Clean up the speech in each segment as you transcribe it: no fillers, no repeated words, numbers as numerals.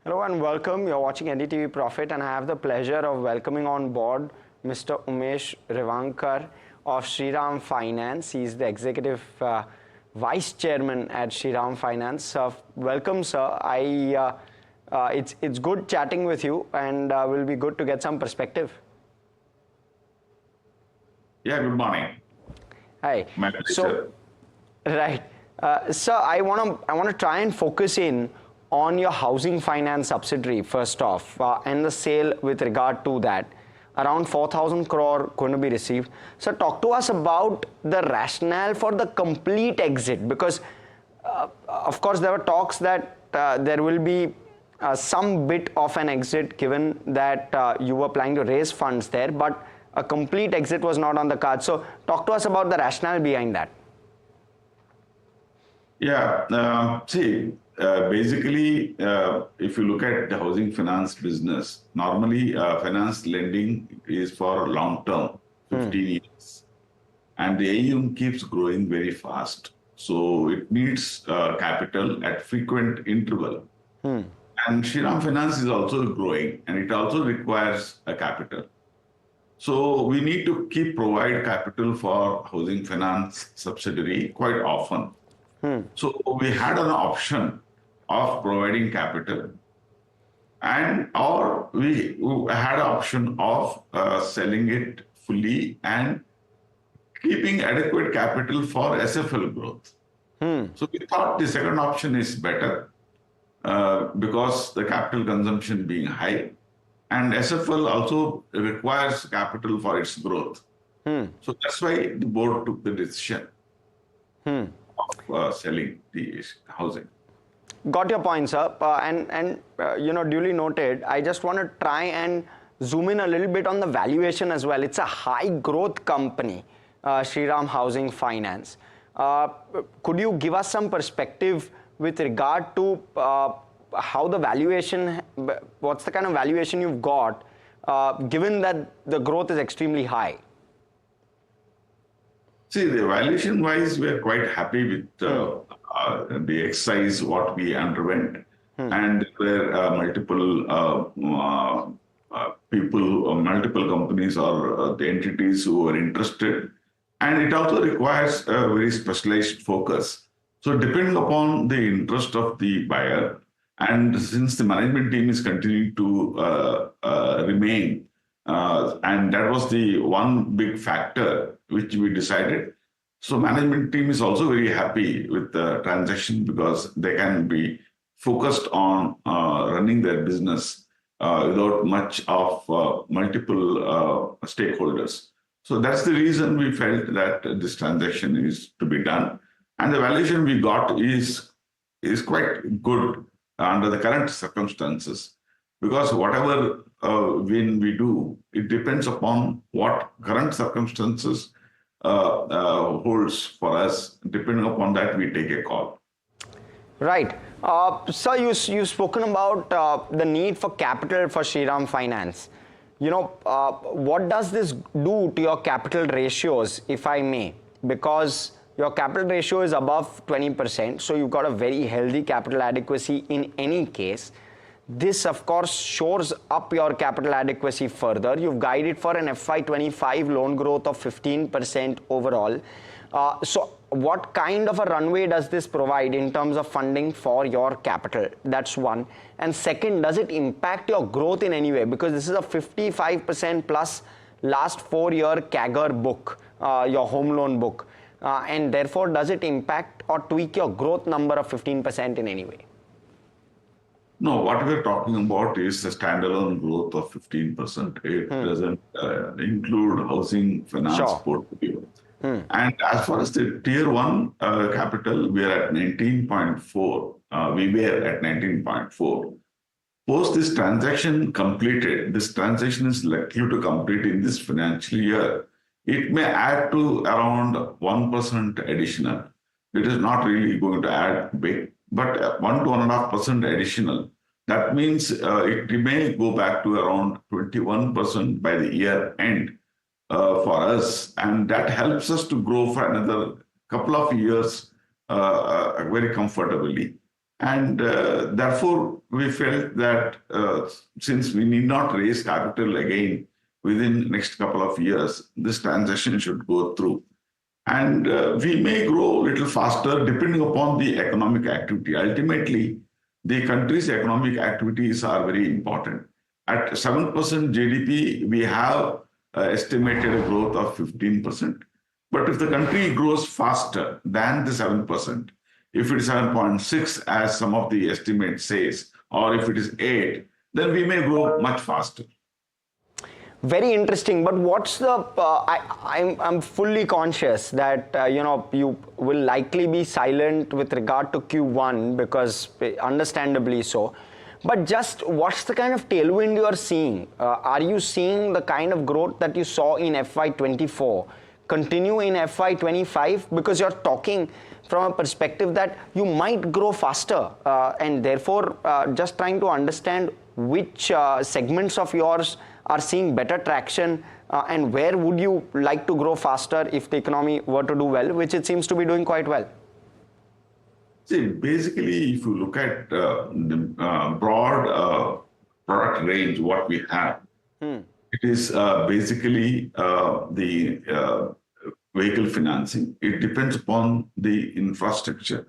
Hello and welcome. You're watching NDTV Profit, and I have the pleasure of welcoming on board Mr. Umesh Revankar of Shriram Finance. He's the Executive Vice Chairman at Shriram Finance. Welcome, sir. It's good chatting with you, and will be good to get some perspective. Yeah, good morning. Hi. My pleasure. Right. Sir, I want to try and focus in on your housing finance subsidiary first off, and the sale with regard to that. Around 4,000 crore going to be received. So talk to us about the rationale for the complete exit, because of course there were talks that there will be some bit of an exit, given that you were planning to raise funds there, but a complete exit was not on the card. So talk to us about the rationale behind that. Yeah, basically, if you look at the housing finance business, normally finance lending is for long term, 15 years, and the AUM keeps growing very fast. So it needs capital at frequent interval. And Shriram Finance is also growing, and it also requires a capital. So we need to keep provide capital for housing finance subsidiary quite often. So we had an option of providing capital, or we had an option of selling it fully and keeping adequate capital for SFL growth. So we thought the second option is better because the capital consumption being high, and SFL also requires capital for its growth. So that's why the board took the decision of selling the housing. Got your point, sir. Duly noted. I just want to try and zoom in a little bit on the valuation as well. It's a high growth company, Shriram Housing Finance. Could you give us some perspective with regard to how the valuation, what's the kind of valuation you've got, given that the growth is extremely high? See, the valuation wise, we are quite happy with the exercise what we underwent, and there were multiple people, or multiple companies, or the entities who were interested, and it also requires a very specialized focus. So, depending upon the interest of the buyer, and since the management team is continuing to remain. And that was the one big factor which we decided. So management team is also very happy with the transaction because they can be focused on running their business without much of multiple stakeholders. So that's the reason we felt that this transaction is to be done. And the valuation we got is quite good under the current circumstances, because whatever when we do, it depends upon what current circumstances holds for us. Depending upon that, we take a call. Right. Sir, you've spoken about the need for capital for Shriram Finance. What does this do to your capital ratios, if I may? Because your capital ratio is above 20%, so you've got a very healthy capital adequacy in any case. This, of course, shores up your capital adequacy further. You've guided for an FY25 loan growth of 15% overall. So what kind of a runway does this provide in terms of funding for your capital? That's one. And second, does it impact your growth in any way? Because this is a 55% plus last 4-year CAGR book, your home loan book. And therefore, does it impact or tweak your growth number of 15% in any way? No, what we're talking about is a standalone growth of 15%. It doesn't include housing finance portfolio. And as far as the tier 1 capital, we are at 19.4. We were at 19.4. Post this transaction completed, this transaction is likely to complete in this financial year. It may add to around 1% additional. It is not really going to add big, but 1 to 1.5% additional. That means it may go back to around 21% by the year end for us. And that helps us to grow for another couple of years very comfortably. And therefore, we felt that since we need not raise capital again within next couple of years, this transaction should go through. And we may grow a little faster depending upon the economic activity. Ultimately, the country's economic activities are very important. At 7% GDP, we have estimated a growth of 15%. But if the country grows faster than the 7%, if it is 7.6, as some of the estimates says, or if it is 8, then we may grow much faster. Very interesting. But what's the? I'm fully conscious that you will likely be silent with regard to Q1 because understandably so. But just what's the kind of tailwind you are seeing? Are you seeing the kind of growth that you saw in FY24 continue in FY25? Because you're talking from a perspective that you might grow faster, and therefore just trying to understand which segments of yours are seeing better traction, and where would you like to grow faster if the economy were to do well, which it seems to be doing quite well? See, basically, if you look at the broad product range, what we have, it is basically the vehicle financing. It depends upon the infrastructure.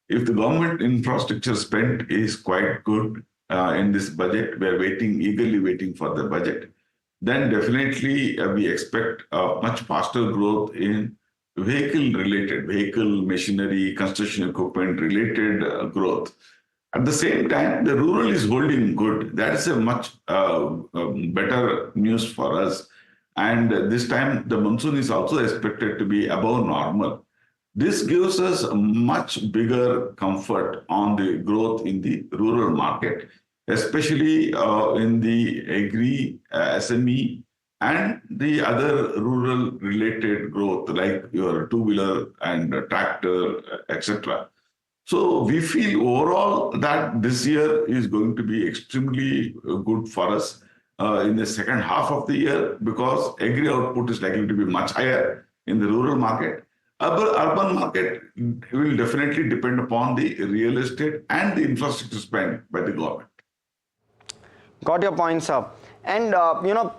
If the government infrastructure spend is quite good in this budget, we are eagerly waiting for the budget, then definitely we expect much faster growth in vehicle machinery, construction equipment related growth. At the same time, the rural is holding good. That is a much better news for us. And this time, the monsoon is also expected to be above normal. This gives us a much bigger comfort on the growth in the rural market, especially in the agri, SME, and the other rural related growth like your two-wheeler and tractor, etc. So we feel overall that this year is going to be extremely good for us in the second half of the year because agri output is likely to be much higher in the rural market. Urban market will definitely depend upon the real estate and the infrastructure spend by the government. Got your point, sir. And,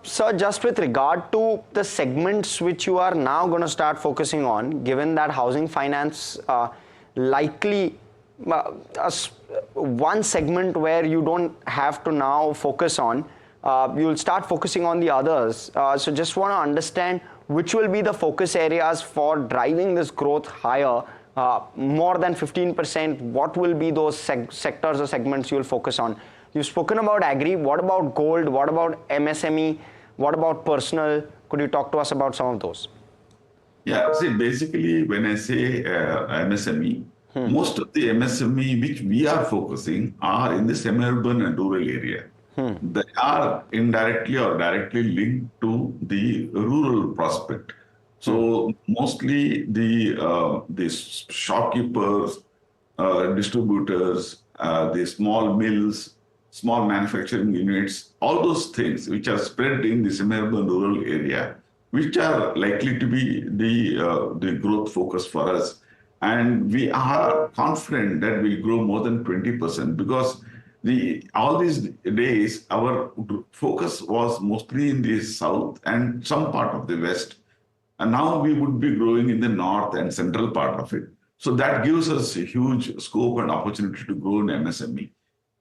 sir, just with regard to the segments which you are now going to start focusing on, given that housing finance likely one segment where you don't have to now focus on, you'll start focusing on the others. So just want to understand which will be the focus areas for driving this growth higher, more than 15%. What will be those sectors or segments you'll focus on? You've spoken about agri. What about gold? What about MSME? What about personal? Could you talk to us about some of those? Yeah, see, basically, when I say MSME, most of the MSME which we are focusing are in the semi-urban and rural area. They are indirectly or directly linked to the rural prospect. So mostly the shopkeepers, distributors, the small mills, small manufacturing units, all those things which are spread in the semi-urban rural area, which are likely to be the growth focus for us. And we are confident that we'll grow more than 20% because all these days, our focus was mostly in the south and some part of the west. And now we would be growing in the north and central part of it. So that gives us a huge scope and opportunity to grow in MSME.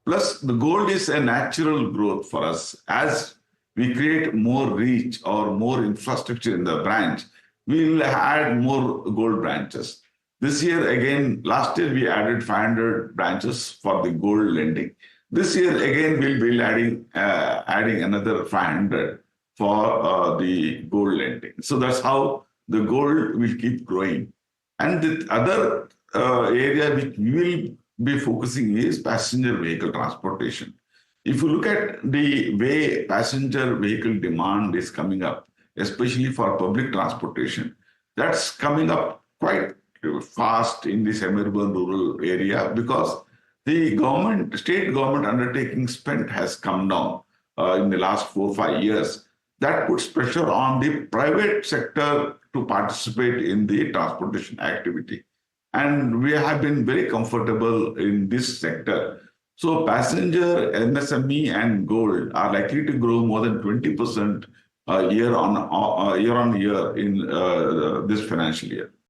Plus, the gold is a natural growth for us. As we create more reach or more infrastructure in the branch, we will add more gold branches. This year, again, last year we added 500 branches for the gold lending. This year, again, we'll be adding another 500 for the gold lending. So that's how the gold will keep growing. And the other area which we will be focusing is passenger vehicle transportation. If you look at the way passenger vehicle demand is coming up, especially for public transportation, that's coming up quite fast in the semi-urban rural area because the state government undertaking spend has come down in the last 4-5 years. That puts pressure on the private sector to participate in the transportation activity. and we have been very comfortable in this sector. So passenger, MSME, and gold are likely to grow more than 20% year on year in this financial year.